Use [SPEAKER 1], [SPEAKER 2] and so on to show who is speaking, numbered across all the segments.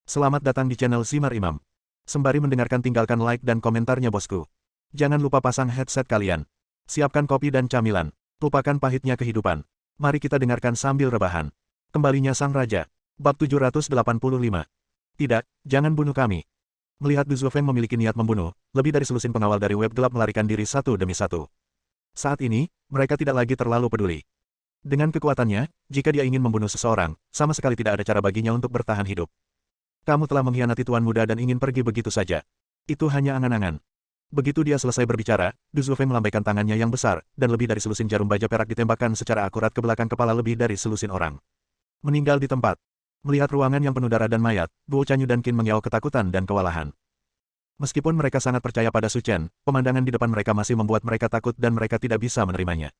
[SPEAKER 1] Selamat datang di channel Simar Imam. Sembari mendengarkan tinggalkan like dan komentarnya bosku. Jangan lupa pasang headset kalian. Siapkan kopi dan camilan. Lupakan pahitnya kehidupan. Mari kita dengarkan sambil rebahan. Kembalinya Sang Raja. Bab 785. Tidak, jangan bunuh kami. Melihat Du Zhuofeng memiliki niat membunuh, lebih dari selusin pengawal dari web gelap melarikan diri satu demi satu. Saat ini, mereka tidak lagi terlalu peduli. Dengan kekuatannya, jika dia ingin membunuh seseorang, sama sekali tidak ada cara baginya untuk bertahan hidup. Kamu telah mengkhianati Tuan Muda dan ingin pergi begitu saja. Itu hanya angan-angan. Begitu dia selesai berbicara, Du Zhuofeng melambaikan tangannya yang besar, dan lebih dari selusin jarum baja perak ditembakkan secara akurat ke belakang kepala lebih dari selusin orang. Meninggal di tempat. Melihat ruangan yang penuh darah dan mayat, Guo Chanyu dan Qin Mengyao ketakutan dan kewalahan. Meskipun mereka sangat percaya pada Su Chen, pemandangan di depan mereka masih membuat mereka takut dan mereka tidak bisa menerimanya.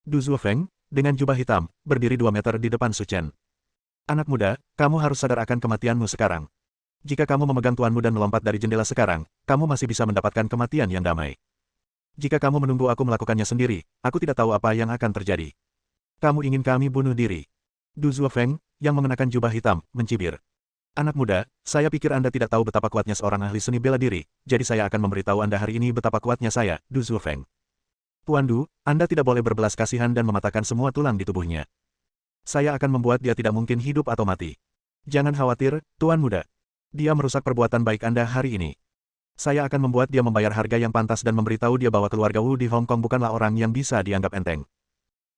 [SPEAKER 1] Du Zhuofeng, dengan jubah hitam, berdiri 2 meter di depan Su Chen. Anak muda, kamu harus sadar akan kematianmu sekarang. Jika kamu memegang tuanmu dan melompat dari jendela sekarang, kamu masih bisa mendapatkan kematian yang damai. Jika kamu menunggu aku melakukannya sendiri, aku tidak tahu apa yang akan terjadi. Kamu ingin kami bunuh diri. Du Zhuofeng, yang mengenakan jubah hitam, mencibir. Anak muda, saya pikir Anda tidak tahu betapa kuatnya seorang ahli seni bela diri, jadi saya akan memberitahu Anda hari ini betapa kuatnya saya, Du Zhuofeng. Tuan Du, Anda tidak boleh berbelas kasihan dan mematahkan semua tulang di tubuhnya. Saya akan membuat dia tidak mungkin hidup atau mati. Jangan khawatir, Tuan Muda. Dia merusak perbuatan baik Anda hari ini. Saya akan membuat dia membayar harga yang pantas dan memberitahu dia bahwa keluarga Wu di Hong Kong bukanlah orang yang bisa dianggap enteng.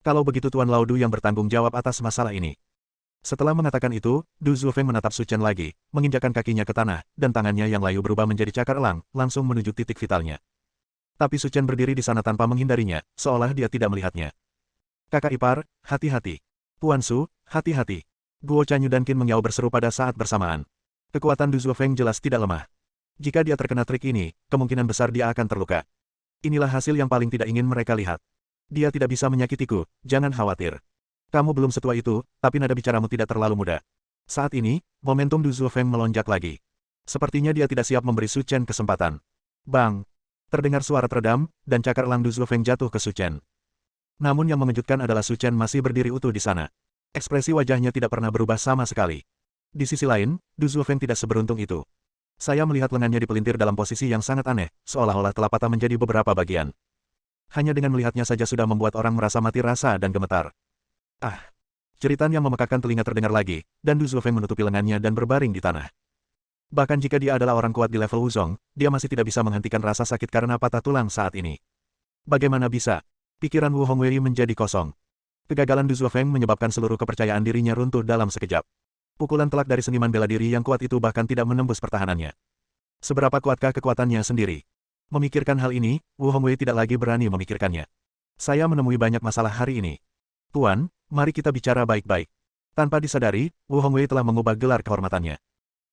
[SPEAKER 1] Kalau begitu Tuan Laudu yang bertanggung jawab atas masalah ini. Setelah mengatakan itu, Du Zhuofeng menatap Su Chen lagi, menginjakkan kakinya ke tanah, dan tangannya yang layu berubah menjadi cakar elang, langsung menuju titik vitalnya. Tapi Su Chen berdiri di sana tanpa menghindarinya, seolah dia tidak melihatnya. Kakak ipar, hati-hati. Tuan Su, hati-hati. Guo Chanyu dan Qin Mengyao berseru pada saat bersamaan. Kekuatan Du Zhuofeng jelas tidak lemah. Jika dia terkena trik ini, kemungkinan besar dia akan terluka. Inilah hasil yang paling tidak ingin mereka lihat. Dia tidak bisa menyakitiku, jangan khawatir. Kamu belum setua itu, tapi nada bicaramu tidak terlalu muda. Saat ini, momentum Du Zhuofeng melonjak lagi. Sepertinya dia tidak siap memberi Su Chen kesempatan. Bang! Terdengar suara teredam, dan cakar elang Du Zhuofeng jatuh ke Su Chen. Namun yang mengejutkan adalah Su Chen masih berdiri utuh di sana. Ekspresi wajahnya tidak pernah berubah sama sekali. Di sisi lain, Du Zhuofeng tidak seberuntung itu. Saya melihat lengannya dipelintir dalam posisi yang sangat aneh, seolah-olah telah patah menjadi beberapa bagian. Hanya dengan melihatnya saja sudah membuat orang merasa mati rasa dan gemetar. Ah! Jeritan yang memekakkan telinga terdengar lagi, dan Du Zhuofeng menutupi lengannya dan berbaring di tanah. Bahkan jika dia adalah orang kuat di level Wuzong, dia masih tidak bisa menghentikan rasa sakit karena patah tulang saat ini. Bagaimana bisa? Pikiran Wu Hongwei menjadi kosong. Kegagalan Du Zhuofeng menyebabkan seluruh kepercayaan dirinya runtuh dalam sekejap. Pukulan telak dari seniman bela diri yang kuat itu bahkan tidak menembus pertahanannya. Seberapa kuatkah kekuatannya sendiri? Memikirkan hal ini, Wu Hongwei tidak lagi berani memikirkannya. Saya menemui banyak masalah hari ini. Tuan, mari kita bicara baik-baik. Tanpa disadari, Wu Hongwei telah mengubah gelar kehormatannya.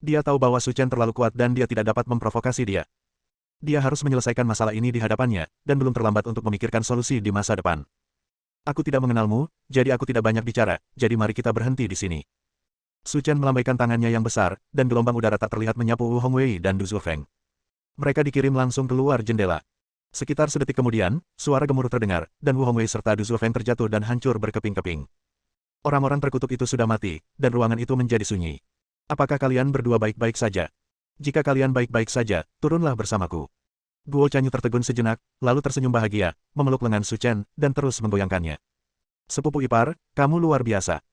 [SPEAKER 1] Dia tahu bahwa Su Chen terlalu kuat dan dia tidak dapat memprovokasi dia. Dia harus menyelesaikan masalah ini di hadapannya, dan belum terlambat untuk memikirkan solusi di masa depan. Aku tidak mengenalmu, jadi aku tidak banyak bicara, jadi mari kita berhenti di sini. Su Chen melambaikan tangannya yang besar, dan gelombang udara tak terlihat menyapu Wu Hongwei dan Du Zhuofeng. Mereka dikirim langsung keluar jendela. Sekitar sedetik kemudian, suara gemuruh terdengar, dan Wu Hongwei serta Du Zhuofeng terjatuh dan hancur berkeping-keping. Orang-orang terkutuk itu sudah mati, dan ruangan itu menjadi sunyi. Apakah kalian berdua baik-baik saja? Jika kalian baik-baik saja, turunlah bersamaku. Guo Chanyu tertegun sejenak, lalu tersenyum bahagia, memeluk lengan Su Chen, dan terus menggoyangkannya. Sepupu ipar, kamu luar biasa.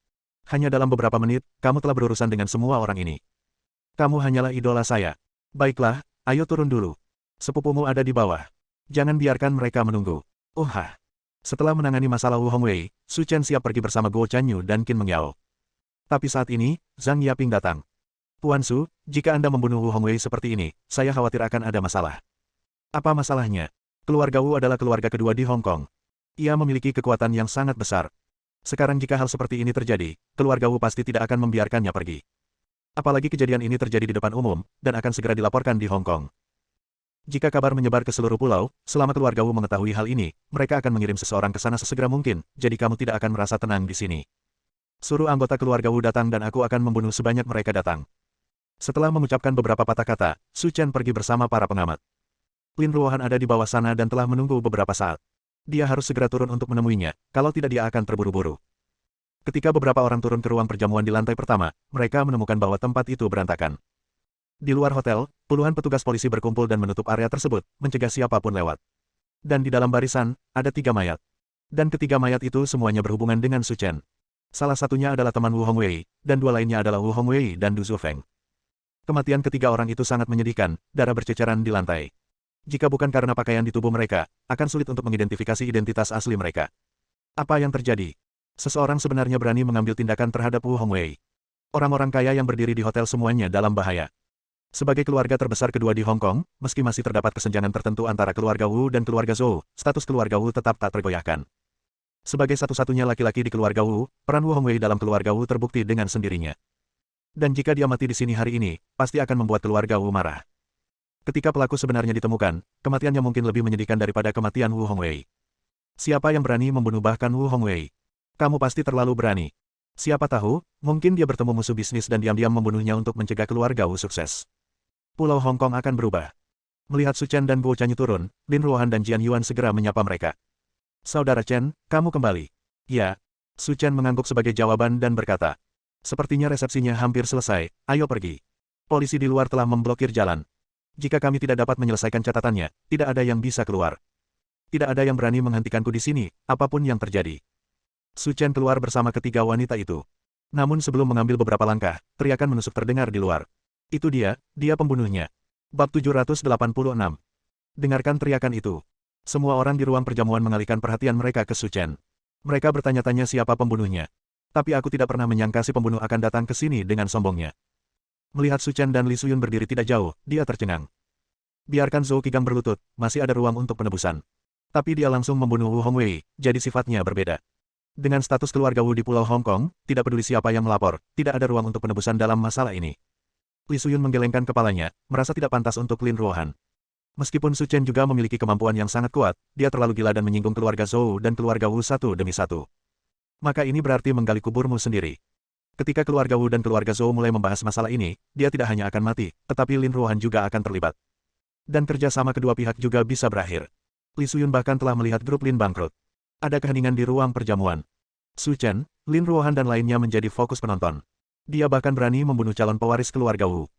[SPEAKER 1] Hanya dalam beberapa menit, kamu telah berurusan dengan semua orang ini. Kamu hanyalah idola saya. Baiklah, ayo turun dulu. Sepupumu ada di bawah. Jangan biarkan mereka menunggu. Setelah menangani masalah Wu Hongwei, Su Chen siap pergi bersama Guo Chanyu dan Qin Mengyao. Tapi saat ini, Zhang Yaping datang. Tuan Su, jika Anda membunuh Wu Hongwei seperti ini, saya khawatir akan ada masalah. Apa masalahnya? Keluarga Wu adalah keluarga kedua di Hong Kong. Ia memiliki kekuatan yang sangat besar. Sekarang jika hal seperti ini terjadi, keluarga Wu pasti tidak akan membiarkannya pergi. Apalagi kejadian ini terjadi di depan umum, dan akan segera dilaporkan di Hong Kong. Jika kabar menyebar ke seluruh pulau, selama keluarga Wu mengetahui hal ini, mereka akan mengirim seseorang ke sana sesegera mungkin, jadi kamu tidak akan merasa tenang di sini. Suruh anggota keluarga Wu datang dan aku akan membunuh sebanyak mereka datang. Setelah mengucapkan beberapa patah kata, Su Chen pergi bersama para pengamat. Lin Ruohan ada di bawah sana dan telah menunggu beberapa saat. Dia harus segera turun untuk menemuinya, kalau tidak dia akan terburu-buru. Ketika beberapa orang turun ke ruang perjamuan di lantai pertama, mereka menemukan bahwa tempat itu berantakan. Di luar hotel, puluhan petugas polisi berkumpul dan menutup area tersebut, mencegah siapapun lewat. Dan di dalam barisan, ada 3 mayat. Dan ketiga mayat itu semuanya berhubungan dengan Su Chen. Salah satunya adalah teman Wu Hongwei, dan 2 lainnya adalah Wu Hongwei dan Du Zufeng. Kematian ketiga orang itu sangat menyedihkan, darah berceceran di lantai. Jika bukan karena pakaian di tubuh mereka, akan sulit untuk mengidentifikasi identitas asli mereka. Apa yang terjadi? Seseorang sebenarnya berani mengambil tindakan terhadap Wu Hongwei. Orang-orang kaya yang berdiri di hotel semuanya dalam bahaya. Sebagai keluarga terbesar kedua di Hong Kong, meski masih terdapat kesenjangan tertentu antara keluarga Wu dan keluarga Zhou, status keluarga Wu tetap tak tergoyahkan. Sebagai satu-satunya laki-laki di keluarga Wu, peran Wu Hongwei dalam keluarga Wu terbukti dengan sendirinya. Dan jika dia mati di sini hari ini, pasti akan membuat keluarga Wu marah. Ketika pelaku sebenarnya ditemukan, kematiannya mungkin lebih menyedihkan daripada kematian Wu Hongwei. Siapa yang berani membunuh bahkan Wu Hongwei? Kamu pasti terlalu berani. Siapa tahu, mungkin dia bertemu musuh bisnis dan diam-diam membunuhnya untuk mencegah keluarga Wu sukses. Pulau Hong Kong akan berubah. Melihat Su Chen dan Guo Chanyu turun, Lin Ruohan dan Jian Yuan segera menyapa mereka. Saudara Chen, kamu kembali. Ya. Su Chen mengangguk sebagai jawaban dan berkata. Sepertinya resepsinya hampir selesai, ayo pergi. Polisi di luar telah memblokir jalan. Jika kami tidak dapat menyelesaikan catatannya, tidak ada yang bisa keluar. Tidak ada yang berani menghentikanku di sini, apapun yang terjadi. Su Chen keluar bersama ketiga wanita itu. Namun sebelum mengambil beberapa langkah, teriakan menusuk terdengar di luar. Itu dia pembunuhnya. Bab 786. Dengarkan teriakan itu. Semua orang di ruang perjamuan mengalihkan perhatian mereka ke Su Chen. Mereka bertanya-tanya siapa pembunuhnya. Tapi aku tidak pernah menyangka si pembunuh akan datang ke sini dengan sombongnya. Melihat Su Chen dan Li Suyun berdiri tidak jauh, dia tercengang. Biarkan Zhou Qigang berlutut, masih ada ruang untuk penebusan. Tapi dia langsung membunuh Wu Hongwei, jadi sifatnya berbeda. Dengan status keluarga Wu di Pulau Hong Kong, tidak peduli siapa yang melapor, tidak ada ruang untuk penebusan dalam masalah ini. Li Suyun menggelengkan kepalanya, merasa tidak pantas untuk Lin Ruohan. Meskipun Su Chen juga memiliki kemampuan yang sangat kuat, dia terlalu gila dan menyinggung keluarga Zhou dan keluarga Wu satu demi satu. Maka ini berarti menggali kuburmu sendiri. Ketika keluarga Wu dan keluarga Zhou mulai membahas masalah ini, dia tidak hanya akan mati, tetapi Lin Ruohan juga akan terlibat. Dan kerjasama kedua pihak juga bisa berakhir. Li Suyun bahkan telah melihat grup Lin bangkrut. Ada keheningan di ruang perjamuan. Su Chen, Lin Ruohan dan lainnya menjadi fokus penonton. Dia bahkan berani membunuh calon pewaris keluarga Wu.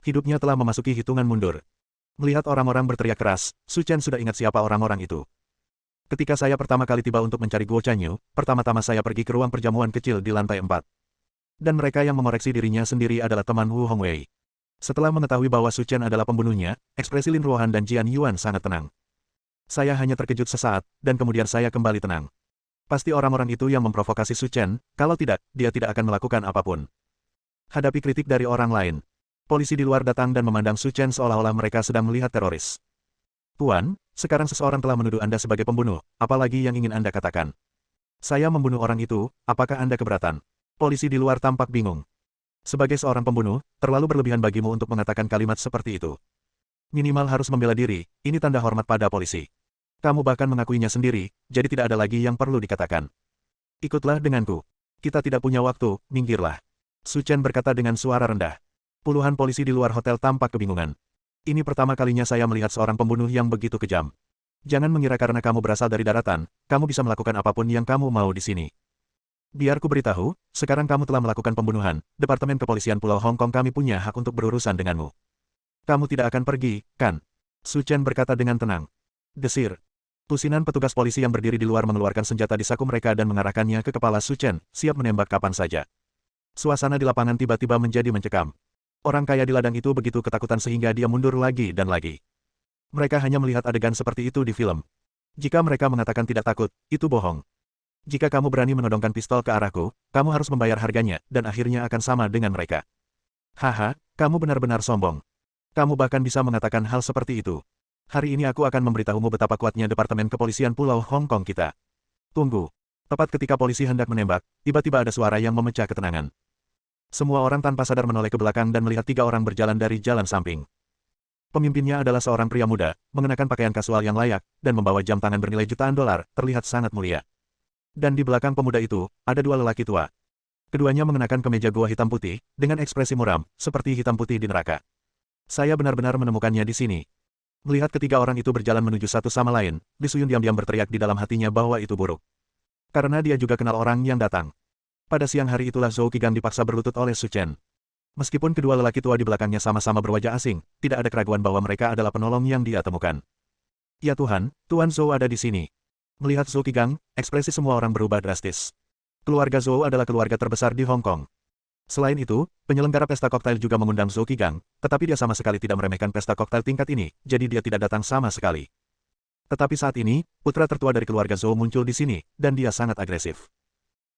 [SPEAKER 1] Hidupnya telah memasuki hitungan mundur. Melihat orang-orang berteriak keras, Su Chen sudah ingat siapa orang-orang itu. Ketika saya pertama kali tiba untuk mencari Guo Chanyu, pertama-tama saya pergi ke ruang perjamuan kecil di lantai 4. Dan mereka yang mengoreksi dirinya sendiri adalah teman Wu Hongwei. Setelah mengetahui bahwa Su Chen adalah pembunuhnya, ekspresi Lin Ruohan dan Jian Yuan sangat tenang. Saya hanya terkejut sesaat, dan kemudian saya kembali tenang. Pasti orang-orang itu yang memprovokasi Su Chen, kalau tidak, dia tidak akan melakukan apapun. Hadapi kritik dari orang lain. Polisi di luar datang dan memandang Su Chen seolah-olah mereka sedang melihat teroris. Tuan, sekarang seseorang telah menuduh Anda sebagai pembunuh, apalagi yang ingin Anda katakan? Saya membunuh orang itu, apakah Anda keberatan? Polisi di luar tampak bingung. Sebagai seorang pembunuh, terlalu berlebihan bagimu untuk mengatakan kalimat seperti itu. Minimal harus membela diri, ini tanda hormat pada polisi. Kamu bahkan mengakuinya sendiri, jadi tidak ada lagi yang perlu dikatakan. Ikutlah denganku. Kita tidak punya waktu, minggirlah. Su Chen berkata dengan suara rendah. Puluhan polisi di luar hotel tampak kebingungan. Ini pertama kalinya saya melihat seorang pembunuh yang begitu kejam. Jangan mengira karena kamu berasal dari daratan, kamu bisa melakukan apapun yang kamu mau di sini. Biar ku beritahu, sekarang kamu telah melakukan pembunuhan, Departemen Kepolisian Pulau Hong Kong kami punya hak untuk berurusan denganmu. Kamu tidak akan pergi, kan? Su Chen berkata dengan tenang. Desir. Lusinan petugas polisi yang berdiri di luar mengeluarkan senjata di saku mereka dan mengarahkannya ke kepala Su Chen, siap menembak kapan saja. Suasana di lapangan tiba-tiba menjadi mencekam. Orang kaya di ladang itu begitu ketakutan sehingga dia mundur lagi dan lagi. Mereka hanya melihat adegan seperti itu di film. Jika mereka mengatakan tidak takut, itu bohong. Jika kamu berani menodongkan pistol ke arahku, kamu harus membayar harganya, dan akhirnya akan sama dengan mereka. Haha, kamu benar-benar sombong. Kamu bahkan bisa mengatakan hal seperti itu. Hari ini aku akan memberitahumu betapa kuatnya Departemen Kepolisian Pulau Hong Kong kita. Tunggu. Tepat ketika polisi hendak menembak, tiba-tiba ada suara yang memecah ketenangan. Semua orang tanpa sadar menoleh ke belakang dan melihat 3 orang berjalan dari jalan samping. Pemimpinnya adalah seorang pria muda, mengenakan pakaian kasual yang layak, dan membawa jam tangan bernilai jutaan dolar, terlihat sangat mulia. Dan di belakang pemuda itu, ada 2 lelaki tua. Keduanya mengenakan kemeja gua hitam putih, dengan ekspresi muram, seperti hitam putih di neraka. Saya benar-benar menemukannya di sini. Melihat ketiga orang itu berjalan menuju satu sama lain, Li Suyun diam-diam berteriak di dalam hatinya bahwa itu buruk. Karena dia juga kenal orang yang datang. Pada siang hari itulah Zhou Qigang dipaksa berlutut oleh Su Chen. Meskipun kedua lelaki tua di belakangnya sama-sama berwajah asing, tidak ada keraguan bahwa mereka adalah penolong yang dia temukan. Ya Tuhan, Tuan Zhou ada di sini. Melihat Zhou Qigang, ekspresi semua orang berubah drastis. Keluarga Zhou adalah keluarga terbesar di Hong Kong. Selain itu, penyelenggara pesta koktail juga mengundang Zhou Qigang, tetapi dia sama sekali tidak meremehkan pesta koktail tingkat ini, jadi dia tidak datang sama sekali. Tetapi saat ini, putra tertua dari keluarga Zhou muncul di sini, dan dia sangat agresif.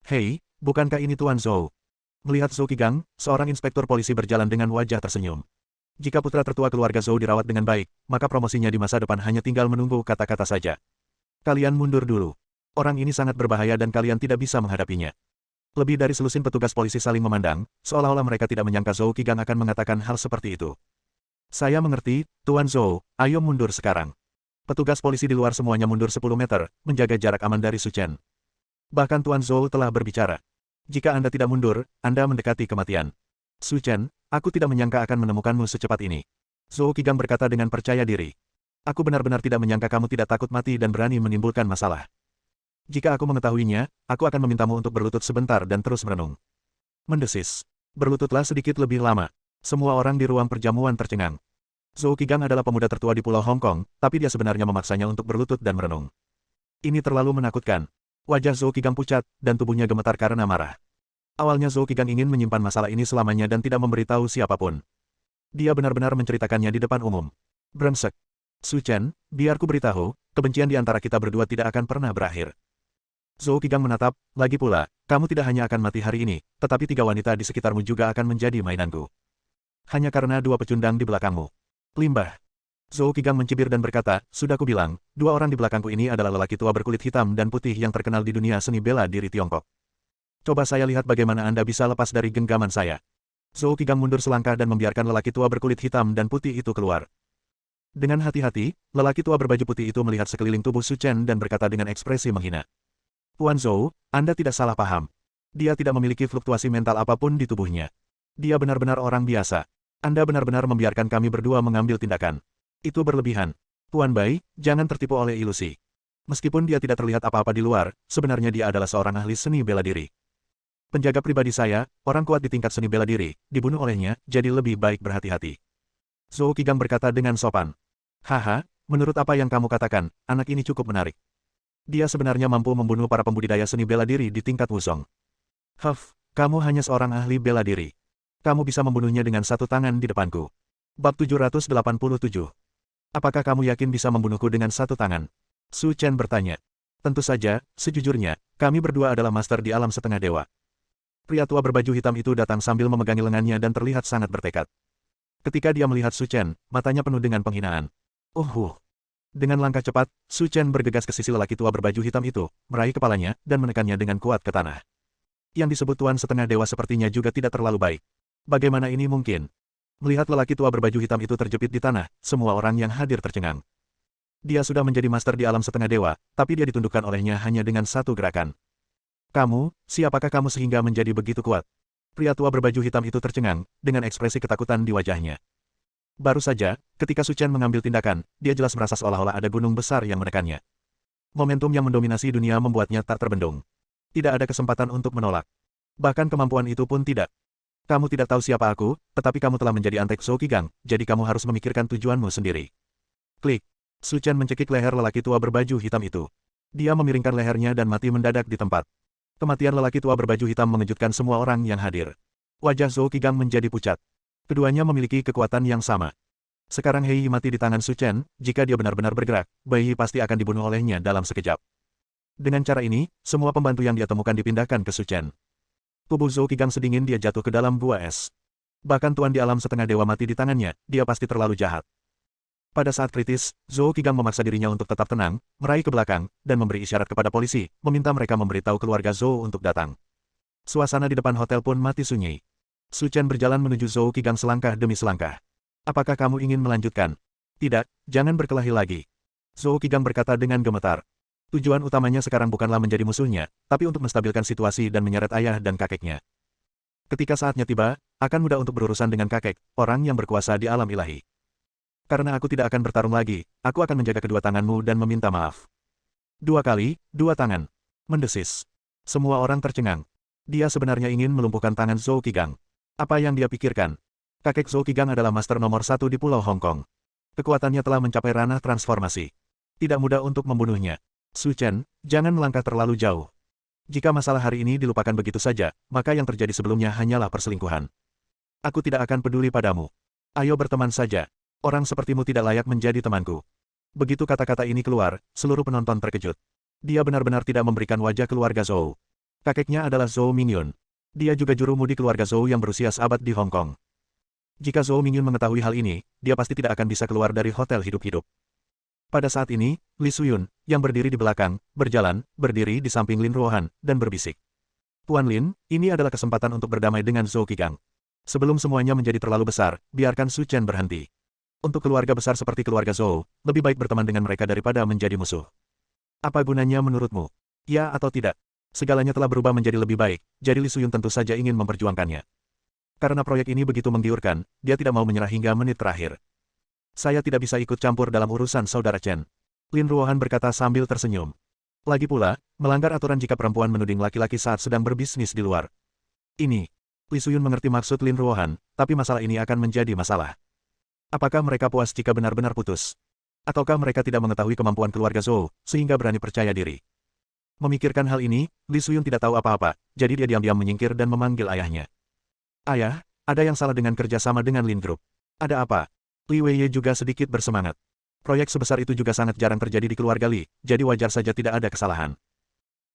[SPEAKER 1] Hei, bukankah ini Tuan Zhou? Melihat Zhou Qigang, seorang inspektur polisi berjalan dengan wajah tersenyum. Jika putra tertua keluarga Zhou dirawat dengan baik, maka promosinya di masa depan hanya tinggal menunggu kata-kata saja. Kalian mundur dulu. Orang ini sangat berbahaya dan kalian tidak bisa menghadapinya. Lebih dari selusin petugas polisi saling memandang, seolah-olah mereka tidak menyangka Zhou Qigang akan mengatakan hal seperti itu. Saya mengerti, Tuan Zhou, ayo mundur sekarang. Petugas polisi di luar semuanya mundur 10 meter, menjaga jarak aman dari Su Chen. Bahkan Tuan Zhou telah berbicara. Jika Anda tidak mundur, Anda mendekati kematian. Su Chen, aku tidak menyangka akan menemukanmu secepat ini. Zhou Qigang berkata dengan percaya diri. Aku benar-benar tidak menyangka kamu tidak takut mati dan berani menimbulkan masalah. Jika aku mengetahuinya, aku akan memintamu untuk berlutut sebentar dan terus merenung. Mendesis. Berlututlah sedikit lebih lama. Semua orang di ruang perjamuan tercengang. Zhou Qigang adalah pemuda tertua di Pulau Hong Kong, tapi dia sebenarnya memaksanya untuk berlutut dan merenung. Ini terlalu menakutkan. Wajah Zhou Qigang pucat, dan tubuhnya gemetar karena marah. Awalnya Zhou Qigang ingin menyimpan masalah ini selamanya dan tidak memberitahu siapapun. Dia benar-benar menceritakannya di depan umum. Brengsek. Su Chen, biarku beritahu, kebencian di antara kita berdua tidak akan pernah berakhir. Zhou Qigang menatap, lagi pula, kamu tidak hanya akan mati hari ini, tetapi 3 wanita di sekitarmu juga akan menjadi mainanku. Hanya karena 2 pecundang di belakangmu. Limbah. Zhou Qigang mencibir dan berkata, sudah kubilang, 2 orang di belakangku ini adalah lelaki tua berkulit hitam dan putih yang terkenal di dunia seni bela diri Tiongkok. Coba saya lihat bagaimana Anda bisa lepas dari genggaman saya. Zhou Qigang mundur selangkah dan membiarkan lelaki tua berkulit hitam dan putih itu keluar. Dengan hati-hati, lelaki tua berbaju putih itu melihat sekeliling tubuh Su Chen dan berkata dengan ekspresi menghina. Tuan Zhou, Anda tidak salah paham. Dia tidak memiliki fluktuasi mental apapun di tubuhnya. Dia benar-benar orang biasa. Anda benar-benar membiarkan kami berdua mengambil tindakan. Itu berlebihan. Tuan Bai, jangan tertipu oleh ilusi. Meskipun dia tidak terlihat apa-apa di luar, sebenarnya dia adalah seorang ahli seni bela diri. Penjaga pribadi saya, orang kuat di tingkat seni bela diri, dibunuh olehnya, jadi lebih baik berhati-hati. Zhou Qigang berkata dengan sopan. Haha, menurut apa yang kamu katakan, anak ini cukup menarik. Dia sebenarnya mampu membunuh para pembudidaya seni bela diri di tingkat Wusong. Huff, kamu hanya seorang ahli bela diri. Kamu bisa membunuhnya dengan 1 tangan di depanku. Bab 787. Apakah kamu yakin bisa membunuhku dengan 1 tangan? Su Chen bertanya. Tentu saja, sejujurnya, kami berdua adalah master di alam setengah dewa. Pria tua berbaju hitam itu datang sambil memegangi lengannya dan terlihat sangat bertekad. Ketika dia melihat Su Chen, matanya penuh dengan penghinaan. Dengan langkah cepat, Su Chen bergegas ke sisi lelaki tua berbaju hitam itu, meraih kepalanya, dan menekannya dengan kuat ke tanah. Yang disebut Tuan Setengah Dewa sepertinya juga tidak terlalu baik. Bagaimana ini mungkin? Melihat lelaki tua berbaju hitam itu terjepit di tanah, semua orang yang hadir tercengang. Dia sudah menjadi master di alam setengah dewa, tapi dia ditundukkan olehnya hanya dengan 1 gerakan. Kamu, siapakah kamu sehingga menjadi begitu kuat? Pria tua berbaju hitam itu tercengang, dengan ekspresi ketakutan di wajahnya. Baru saja, ketika Su Chen mengambil tindakan, dia jelas merasa seolah-olah ada gunung besar yang menekannya. Momentum yang mendominasi dunia membuatnya tak terbendung. Tidak ada kesempatan untuk menolak. Bahkan kemampuan itu pun tidak. Kamu tidak tahu siapa aku, tetapi kamu telah menjadi antek Zhou Qigang, jadi kamu harus memikirkan tujuanmu sendiri. Klik. Su Chen mencekik leher lelaki tua berbaju hitam itu. Dia memiringkan lehernya dan mati mendadak di tempat. Kematian lelaki tua berbaju hitam mengejutkan semua orang yang hadir. Wajah Zhou Qigang menjadi pucat. Keduanya memiliki kekuatan yang sama. Sekarang Hei Yi mati di tangan Su Chen, jika dia benar-benar bergerak, Bai Yi pasti akan dibunuh olehnya dalam sekejap. Dengan cara ini, semua pembantu yang dia temukan dipindahkan ke Su Chen. Tubuh Zhou Qigang sedingin dia jatuh ke dalam gua es. Bahkan Tuan di alam setengah dewa mati di tangannya, dia pasti terlalu jahat. Pada saat kritis, Zhou Qigang memaksa dirinya untuk tetap tenang, meraih ke belakang, dan memberi isyarat kepada polisi, meminta mereka memberitahu keluarga Zhou untuk datang. Suasana di depan hotel pun mati sunyi. Su Chen berjalan menuju Zhou Qigang selangkah demi selangkah. Apakah kamu ingin melanjutkan? Tidak, jangan berkelahi lagi. Zhou Qigang berkata dengan gemetar. Tujuan utamanya sekarang bukanlah menjadi musuhnya, tapi untuk menstabilkan situasi dan menyeret ayah dan kakeknya. Ketika saatnya tiba, akan mudah untuk berurusan dengan kakek, orang yang berkuasa di alam ilahi. Karena aku tidak akan bertarung lagi, aku akan menjaga kedua tanganmu dan meminta maaf. 2 kali, 2 tangan. Mendesis. Semua orang tercengang. Dia sebenarnya ingin melumpuhkan tangan Zhou Qigang. Apa yang dia pikirkan? Kakek Zhou Qigang adalah master nomor 1 di Pulau Hong Kong. Kekuatannya telah mencapai ranah transformasi. Tidak mudah untuk membunuhnya. Su Chen, jangan melangkah terlalu jauh. Jika masalah hari ini dilupakan begitu saja, maka yang terjadi sebelumnya hanyalah perselingkuhan. Aku tidak akan peduli padamu. Ayo berteman saja. Orang sepertimu tidak layak menjadi temanku. Begitu kata-kata ini keluar, seluruh penonton terkejut. Dia benar-benar tidak memberikan wajah keluarga Zhou. Kakeknya adalah Zhou Mingyun. Dia juga juru mudi keluarga Zhou yang berusia seabad di Hong Kong. Jika Zhou Mingyun mengetahui hal ini, dia pasti tidak akan bisa keluar dari hotel hidup-hidup. Pada saat ini, Li Suyun, yang berdiri di belakang, berdiri di samping Lin Ruohan, dan berbisik. Tuan Lin, ini adalah kesempatan untuk berdamai dengan Zhou Qigang. Sebelum semuanya menjadi terlalu besar, biarkan Su Chen berhenti. Untuk keluarga besar seperti keluarga Zhou, lebih baik berteman dengan mereka daripada menjadi musuh. Apa gunanya menurutmu? Ya atau tidak? Segalanya telah berubah menjadi lebih baik, jadi Li Suyun tentu saja ingin memperjuangkannya. Karena proyek ini begitu menggiurkan, dia tidak mau menyerah hingga menit terakhir. Saya tidak bisa ikut campur dalam urusan saudara Chen. Lin Ruohan berkata sambil tersenyum. Lagi pula, melanggar aturan jika perempuan menuding laki-laki saat sedang berbisnis di luar. Ini. Li Suyun mengerti maksud Lin Ruohan, tapi masalah ini akan menjadi masalah. Apakah mereka puas jika benar-benar putus? Ataukah mereka tidak mengetahui kemampuan keluarga Zhou, sehingga berani percaya diri? Memikirkan hal ini, Li Suyun tidak tahu apa-apa, jadi dia diam-diam menyingkir dan memanggil ayahnya. Ayah, ada yang salah dengan kerjasama dengan Lin Group. Ada apa? Li Weiye juga sedikit bersemangat. Proyek sebesar itu juga sangat jarang terjadi di keluarga Li, jadi wajar saja tidak ada kesalahan.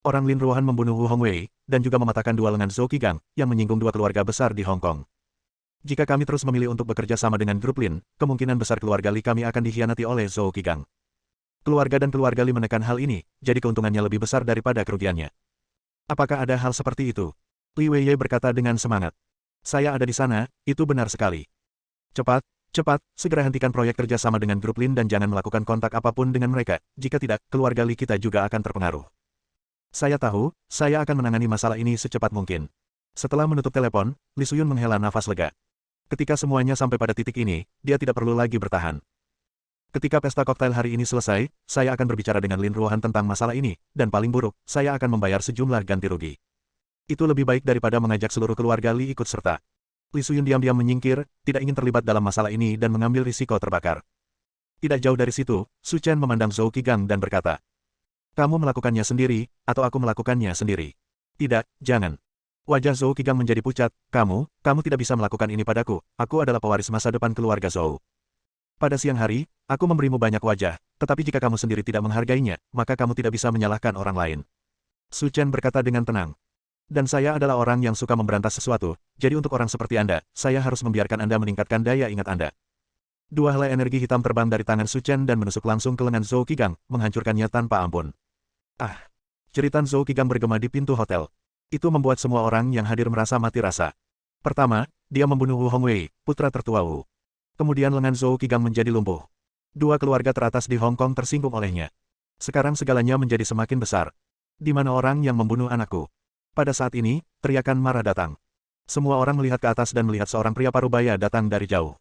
[SPEAKER 1] Orang Lin Ruohan membunuh Wu Hongwei, dan juga mematahkan dua lengan Zhou Qigang, yang menyinggung dua keluarga besar di Hong Kong. Jika kami terus memilih untuk bekerja sama dengan grup Lin, kemungkinan besar keluarga Li kami akan dikhianati oleh Zhou Qigang. Keluarga dan keluarga Li menekan hal ini, jadi keuntungannya lebih besar daripada kerugiannya. Apakah ada hal seperti itu? Li Weiye berkata dengan semangat. Saya ada di sana, itu benar sekali. Cepat, segera hentikan proyek kerja sama dengan grup Lin dan jangan melakukan kontak apapun dengan mereka, jika tidak, keluarga Li kita juga akan terpengaruh. Saya tahu, saya akan menangani masalah ini secepat mungkin. Setelah menutup telepon, Li Suyun menghela nafas lega. Ketika semuanya sampai pada titik ini, dia tidak perlu lagi bertahan. Ketika pesta koktail hari ini selesai, saya akan berbicara dengan Lin Ruohan tentang masalah ini, dan paling buruk, saya akan membayar sejumlah ganti rugi. Itu lebih baik daripada mengajak seluruh keluarga Li ikut serta. Li Suyun diam-diam menyingkir, tidak ingin terlibat dalam masalah ini dan mengambil risiko terbakar. Tidak jauh dari situ, Su Chen memandang Zhou Qigang dan berkata, "Kamu melakukannya sendiri, atau aku melakukannya sendiri?" "Tidak, jangan." Wajah Zhou Qigang menjadi pucat, kamu tidak bisa melakukan ini padaku, aku adalah pewaris masa depan keluarga Zhou. Pada siang hari, aku memberimu banyak wajah, tetapi jika kamu sendiri tidak menghargainya, maka kamu tidak bisa menyalahkan orang lain. Su Chen berkata dengan tenang. Dan saya adalah orang yang suka memberantas sesuatu, jadi untuk orang seperti Anda, saya harus membiarkan Anda meningkatkan daya ingat Anda. Dua helai energi hitam terbang dari tangan Su Chen dan menusuk langsung ke lengan Zhou Qigang, menghancurkannya tanpa ampun. Ah! Jeritan Zhou Qigang bergema di pintu hotel. Itu membuat semua orang yang hadir merasa mati rasa. Pertama, dia membunuh Wu Hongwei, putra tertua Wu. Kemudian lengan Zhou Qigang menjadi lumpuh. Dua keluarga teratas di Hong Kong tersinggung olehnya. Sekarang segalanya menjadi semakin besar. Di mana orang yang membunuh anakku? Pada saat ini, teriakan marah datang. Semua orang melihat ke atas dan melihat seorang pria parubaya datang dari jauh.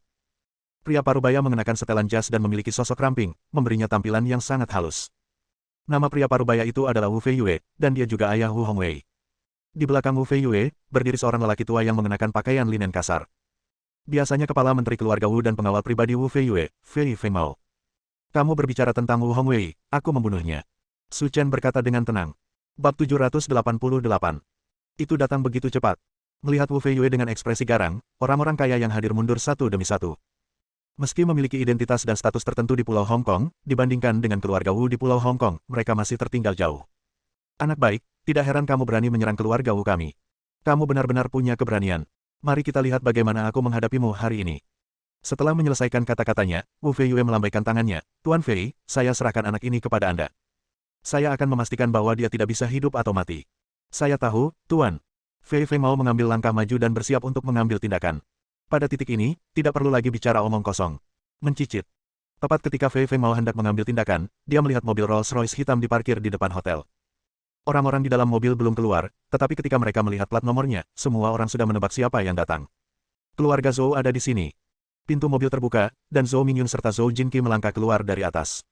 [SPEAKER 1] Pria parubaya mengenakan setelan jas dan memiliki sosok ramping, memberinya tampilan yang sangat halus. Nama pria parubaya itu adalah Wu Feiyue, dan dia juga ayah Wu Hongwei. Di belakang Wu Feiyue, berdiri seorang lelaki tua yang mengenakan pakaian linen kasar. Biasanya kepala menteri keluarga Wu dan pengawal pribadi Wu Feiyue, Fei Fengmao. Kamu berbicara tentang Wu Hongwei, aku membunuhnya. Su Chen berkata dengan tenang. Bab 788. Itu datang begitu cepat. Melihat Wu Feiyue dengan ekspresi garang, orang-orang kaya yang hadir mundur satu demi satu. Meski memiliki identitas dan status tertentu di Pulau Hong Kong, dibandingkan dengan keluarga Wu di Pulau Hong Kong, mereka masih tertinggal jauh. Anak baik, tidak heran kamu berani menyerang keluarga Wu kami. Kamu benar-benar punya keberanian. Mari kita lihat bagaimana aku menghadapimu hari ini. Setelah menyelesaikan kata-katanya, Wu Feiyue melambaikan tangannya. Tuan Fei, saya serahkan anak ini kepada Anda. Saya akan memastikan bahwa dia tidak bisa hidup atau mati. Saya tahu, Tuan. Fei Fengmao mengambil langkah maju dan bersiap untuk mengambil tindakan. Pada titik ini, tidak perlu lagi bicara omong kosong. Mencicit. Tepat ketika Fei Fengmao hendak mengambil tindakan, dia melihat mobil Rolls-Royce hitam diparkir di depan hotel. Orang-orang di dalam mobil belum keluar, tetapi ketika mereka melihat plat nomornya, semua orang sudah menebak siapa yang datang. Keluarga Zhou ada di sini. Pintu mobil terbuka, dan Zhou Mingyun serta Zhou Jinqi melangkah keluar dari atas.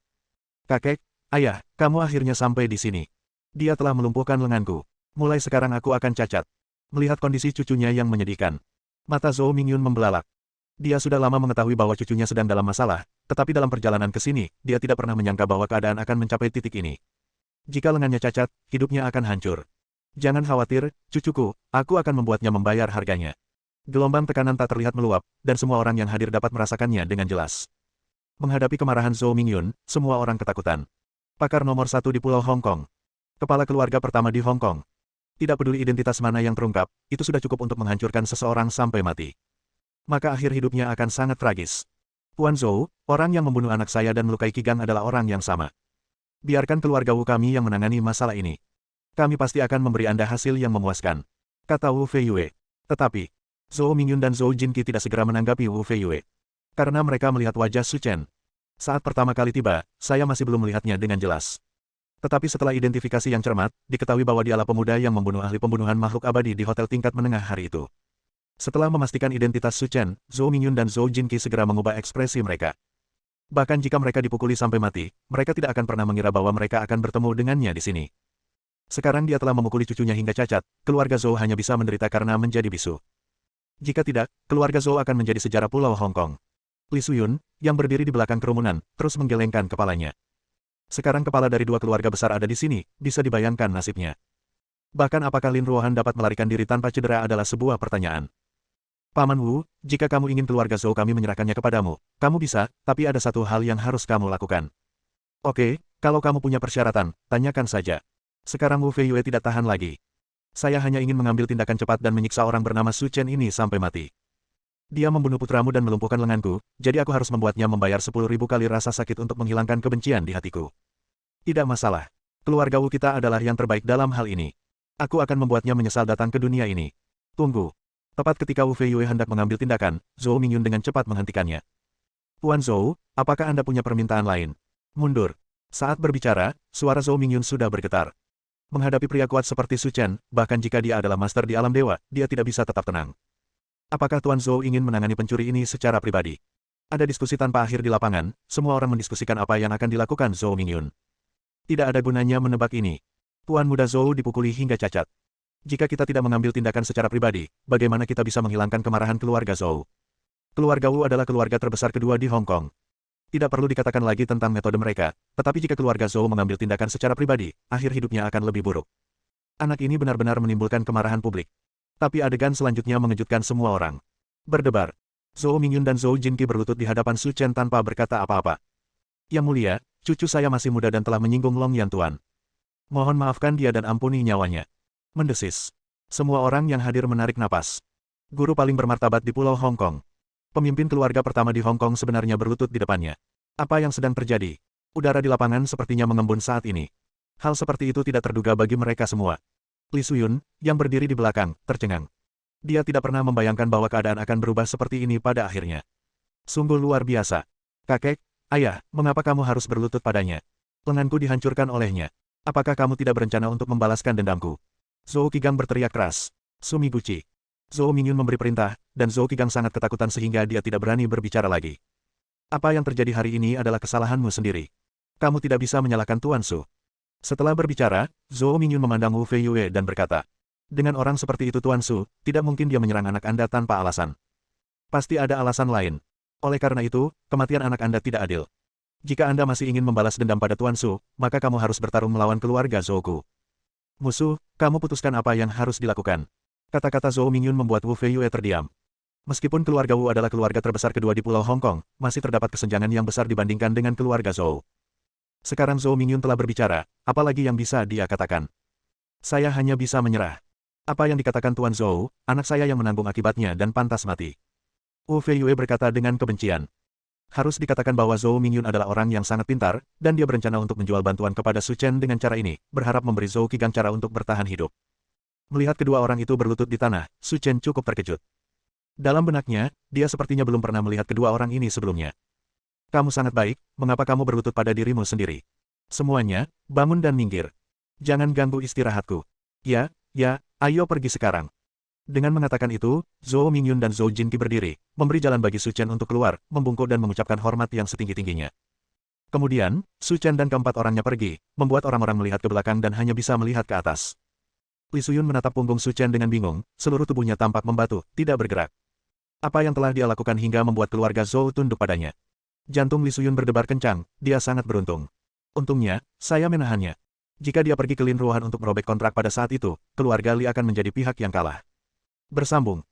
[SPEAKER 1] Kakek, ayah, kamu akhirnya sampai di sini. Dia telah melumpuhkan lenganku. Mulai sekarang aku akan cacat. Melihat kondisi cucunya yang menyedihkan, mata Zhou Mingyun membelalak. Dia sudah lama mengetahui bahwa cucunya sedang dalam masalah, tetapi dalam perjalanan ke sini, dia tidak pernah menyangka bahwa keadaan akan mencapai titik ini. Jika lengannya cacat, hidupnya akan hancur. Jangan khawatir, cucuku, aku akan membuatnya membayar harganya. Gelombang tekanan tak terlihat meluap, dan semua orang yang hadir dapat merasakannya dengan jelas. Menghadapi kemarahan Zhou Mingyun, semua orang ketakutan. Pakar nomor 1 di Pulau Hong Kong. Kepala keluarga pertama di Hong Kong. Tidak peduli identitas mana yang terungkap, itu sudah cukup untuk menghancurkan seseorang sampai mati. Maka akhir hidupnya akan sangat tragis. Tuan Zhou, orang yang membunuh anak saya dan melukai Kigang adalah orang yang sama. Biarkan keluarga Wu kami yang menangani masalah ini. Kami pasti akan memberi Anda hasil yang memuaskan, kata Wu Feiyue. Tetapi, Zhou Mingyun dan Zhou Jinqi tidak segera menanggapi Wu Feiyue. Karena mereka melihat wajah Su Chen. Saat pertama kali tiba, saya masih belum melihatnya dengan jelas. Tetapi setelah identifikasi yang cermat, diketahui bahwa dialah pemuda yang membunuh ahli pembunuhan makhluk abadi di hotel tingkat menengah hari itu. Setelah memastikan identitas Su Chen, Zhou Mingyun dan Zhou Jinqi segera mengubah ekspresi mereka. Bahkan jika mereka dipukuli sampai mati, mereka tidak akan pernah mengira bahwa mereka akan bertemu dengannya di sini. Sekarang dia telah memukuli cucunya hingga cacat, keluarga Zhou hanya bisa menderita karena menjadi bisu. Jika tidak, keluarga Zhou akan menjadi sejarah Pulau Hong Kong. Li Suyun, yang berdiri di belakang kerumunan, terus menggelengkan kepalanya. Sekarang kepala dari dua keluarga besar ada di sini, bisa dibayangkan nasibnya. Bahkan apakah Lin Ruohan dapat melarikan diri tanpa cedera adalah sebuah pertanyaan. Paman Wu, jika kamu ingin keluarga Zhou kami menyerahkannya kepadamu, kamu bisa, tapi ada satu hal yang harus kamu lakukan. Oke, kalau kamu punya persyaratan, tanyakan saja. Sekarang Wu Feiyue tidak tahan lagi. Saya hanya ingin mengambil tindakan cepat dan menyiksa orang bernama Su Chen ini sampai mati. Dia membunuh putramu dan melumpuhkan lenganku, jadi aku harus membuatnya membayar 10.000 kali rasa sakit untuk menghilangkan kebencian di hatiku. Tidak masalah. Keluarga Wu kita adalah yang terbaik dalam hal ini. Aku akan membuatnya menyesal datang ke dunia ini. Tunggu. Tepat ketika Wu Feiyue hendak mengambil tindakan, Zhou Mingyun dengan cepat menghentikannya. Tuan Zhou, apakah Anda punya permintaan lain? Mundur. Saat berbicara, suara Zhou Mingyun sudah bergetar. Menghadapi pria kuat seperti Su Chen, bahkan jika dia adalah master di alam dewa, dia tidak bisa tetap tenang. Apakah Tuan Zhou ingin menangani pencuri ini secara pribadi? Ada diskusi tanpa akhir di lapangan, semua orang mendiskusikan apa yang akan dilakukan Zhou Mingyun. Tidak ada gunanya menebak ini. Tuan muda Zhou dipukuli hingga cacat. Jika kita tidak mengambil tindakan secara pribadi, bagaimana kita bisa menghilangkan kemarahan keluarga Zhou? Keluarga Wu adalah keluarga terbesar kedua di Hong Kong. Tidak perlu dikatakan lagi tentang metode mereka, tetapi jika keluarga Zhou mengambil tindakan secara pribadi, akhir hidupnya akan lebih buruk. Anak ini benar-benar menimbulkan kemarahan publik. Tapi adegan selanjutnya mengejutkan semua orang. Berdebar. Zhou Mingyun dan Zhou Jinqi berlutut di hadapan Su Chen tanpa berkata apa-apa. Yang mulia, cucu saya masih muda dan telah menyinggung Long Yan Tuan. Mohon maafkan dia dan ampuni nyawanya. Mendesis. Semua orang yang hadir menarik napas. Guru paling bermartabat di Pulau Hong Kong. Pemimpin keluarga pertama di Hong Kong sebenarnya berlutut di depannya. Apa yang sedang terjadi? Udara di lapangan sepertinya mengembun saat ini. Hal seperti itu tidak terduga bagi mereka semua. Li Suyun, yang berdiri di belakang, tercengang. Dia tidak pernah membayangkan bahwa keadaan akan berubah seperti ini pada akhirnya. Sungguh luar biasa. Kakek, ayah, mengapa kamu harus berlutut padanya? Lenganku dihancurkan olehnya. Apakah kamu tidak berencana untuk membalaskan dendamku? Zhou Qigang berteriak keras. Sumiguchi. Zhou Mingyun memberi perintah, dan Zhou Qigang sangat ketakutan sehingga dia tidak berani berbicara lagi. Apa yang terjadi hari ini adalah kesalahanmu sendiri. Kamu tidak bisa menyalahkan Tuan Su. Setelah berbicara, Zhou Mingyun memandang Wu Feiyue dan berkata, dengan orang seperti itu Tuan Su, tidak mungkin dia menyerang anak Anda tanpa alasan. Pasti ada alasan lain. Oleh karena itu, kematian anak Anda tidak adil. Jika Anda masih ingin membalas dendam pada Tuan Su, maka kamu harus bertarung melawan keluarga Zhouku. Musuh, kamu putuskan apa yang harus dilakukan. Kata-kata Zhou Mingyun membuat Wu Feiyue terdiam. Meskipun keluarga Wu adalah keluarga terbesar kedua di Pulau Hong Kong, masih terdapat kesenjangan yang besar dibandingkan dengan keluarga Zhou. Sekarang Zhou Mingyun telah berbicara, apalagi yang bisa dia katakan? Saya hanya bisa menyerah. Apa yang dikatakan Tuan Zhou, anak saya yang menanggung akibatnya dan pantas mati. Wu Feiyue berkata dengan kebencian. Harus dikatakan bahwa Zhou Mingyun adalah orang yang sangat pintar, dan dia berencana untuk menjual bantuan kepada Su Chen dengan cara ini, berharap memberi Zhou Qigang cara untuk bertahan hidup. Melihat kedua orang itu berlutut di tanah, Su Chen cukup terkejut. Dalam benaknya, dia sepertinya belum pernah melihat kedua orang ini sebelumnya. Kamu sangat baik, mengapa kamu berlutut pada dirimu sendiri? Semuanya, bangun dan minggir. Jangan ganggu istirahatku. Ya, ayo pergi sekarang. Dengan mengatakan itu, Zhou Mingyun dan Zhou Jinqi berdiri, memberi jalan bagi Su Chen untuk keluar, membungkuk dan mengucapkan hormat yang setinggi-tingginya. Kemudian, Su Chen dan keempat orangnya pergi, membuat orang-orang melihat ke belakang dan hanya bisa melihat ke atas. Li Suyun menatap punggung Su Chen dengan bingung, seluruh tubuhnya tampak membatu, tidak bergerak. Apa yang telah dia lakukan hingga membuat keluarga Zhou tunduk padanya? Jantung Li Suyun berdebar kencang, dia sangat beruntung. Untungnya, saya menahannya. Jika dia pergi ke Lin Ruan untuk merobek kontrak pada saat itu, keluarga Li akan menjadi pihak yang kalah. Bersambung.